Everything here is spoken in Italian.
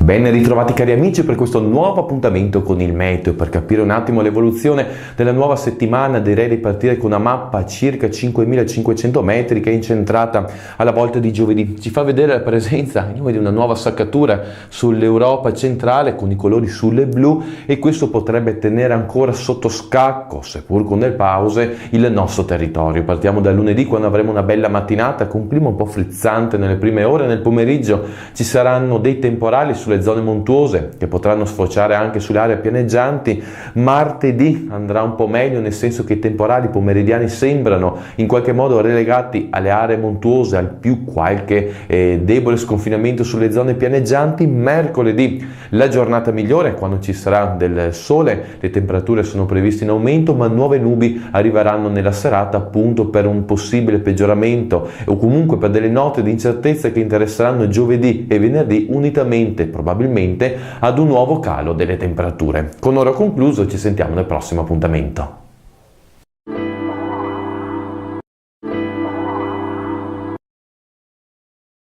Ben ritrovati cari amici per questo nuovo appuntamento con il meteo. Per capire un attimo l'evoluzione della nuova settimana direi di partire con una mappa a circa 5500 metri che è incentrata alla volta di giovedì. Ci fa vedere la presenza di una nuova saccatura sull'Europa centrale con i colori sulle blu, e questo potrebbe tenere ancora sotto scacco, seppur con delle pause, il nostro territorio. Partiamo da lunedì, quando avremo una bella mattinata con un clima un po' frizzante nelle prime ore. Nel pomeriggio ci saranno dei temporali sulle zone montuose che potranno sfociare anche sulle aree pianeggianti. Martedì andrà un po' meglio, nel senso che i temporali pomeridiani sembrano in qualche modo relegati alle aree montuose, al più qualche debole sconfinamento sulle zone pianeggianti. Mercoledì la giornata migliore, quando ci sarà del sole, le temperature sono previste in aumento, ma nuove nubi arriveranno nella serata appunto per un possibile peggioramento o comunque per delle note di incertezza che interesseranno giovedì e venerdì, unitamente probabilmente ad un nuovo calo delle temperature. Con ora concluso, ci sentiamo nel prossimo appuntamento.